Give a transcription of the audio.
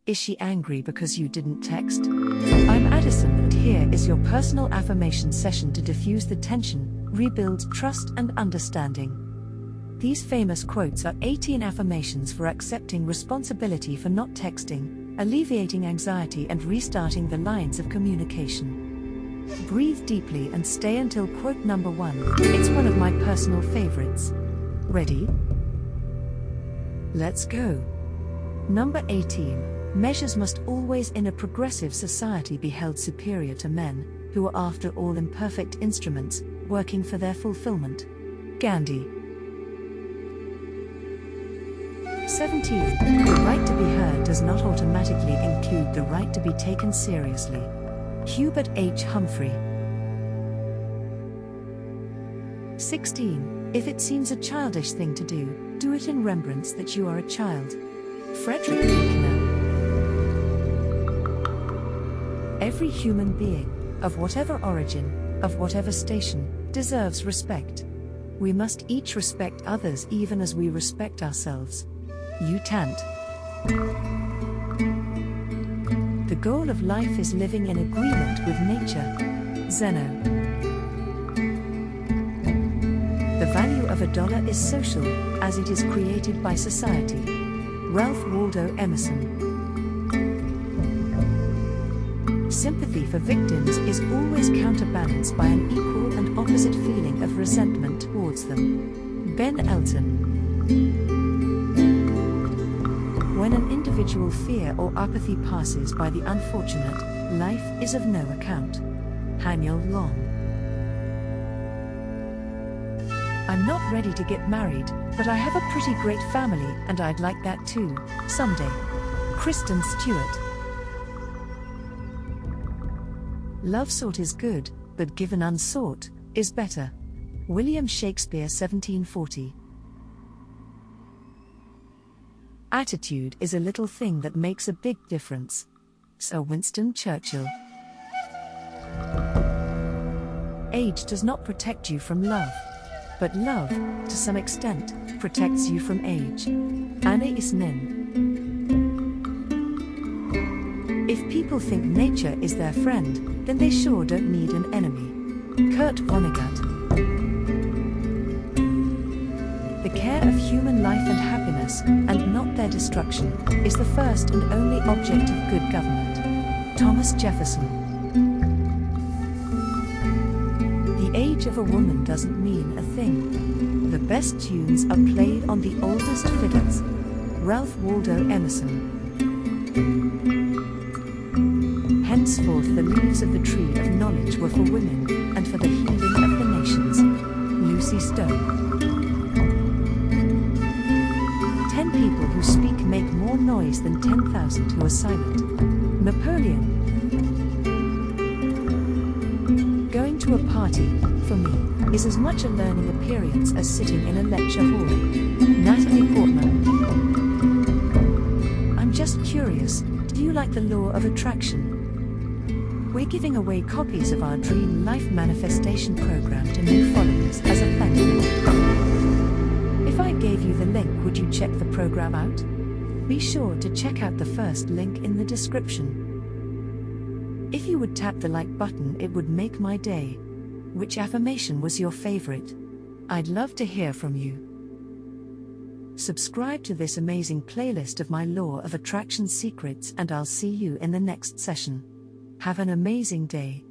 Is she angry because you didn't text? I'm Addison, and here is your personal affirmation session to diffuse the tension, rebuild trust and understanding. These famous quotes are 18 affirmations for accepting responsibility for not texting, alleviating anxiety and restarting the lines of communication. Breathe deeply and stay until quote number 1. It's one of my personal favorites. Ready? Let's go. Number 18. Measures must always in a progressive society be held superior to men, who are after all imperfect instruments, working for their fulfillment. Gandhi. 17. The right to be heard does not automatically include the right to be taken seriously. Hubert H. Humphrey. 16. If it seems a childish thing to do it in remembrance that you are a child. Frederick Buechner. Every human being, of whatever origin, of whatever station, deserves respect. We must each respect others even as we respect ourselves. U Tant. The goal of life is living in agreement with nature. Zeno. The value of $1 is social, as it is created by society. Ralph Waldo Emerson. Sympathy for victims is always counterbalanced by an equal and opposite feeling of resentment towards them. Ben Elton. When an individual fear or apathy passes by the unfortunate, life is of no account. Haniel Long. I'm not ready to get married, but I have a pretty great family and I'd like that too, someday. Kristen Stewart. Love sought is good, but given unsought, is better. William Shakespeare 1740. Attitude is a little thing that makes a big difference. Sir Winston Churchill. Age does not protect you from love. But love, to some extent, protects you from age. Anna Isnin. If people think nature is their friend, then they sure don't need an enemy. Kurt Vonnegut. The care of human life and happiness, and not their destruction, is the first and only object of good government. Thomas Jefferson. The age of a woman doesn't mean a thing. The best tunes are played on the oldest fiddles. Ralph Waldo Emerson. Henceforth the leaves of the tree of knowledge were for women, and for the healing of the nations. Lucy Stone. 10 people who speak make more noise than 10,000 who are silent. Napoleon. Going to a party, for me, is as much a learning experience as sitting in a lecture hall. Natalie Portman. I'm just curious, do you like the law of attraction? We're giving away copies of our Dream Life Manifestation program to new followers as a thank you. If I gave you the link, would you check the program out? Be sure to check out the first link in the description. If you would tap the like button, it would make my day. Which affirmation was your favorite? I'd love to hear from you. Subscribe to this amazing playlist of my Law of Attraction secrets, and I'll see you in the next session. Have an amazing day.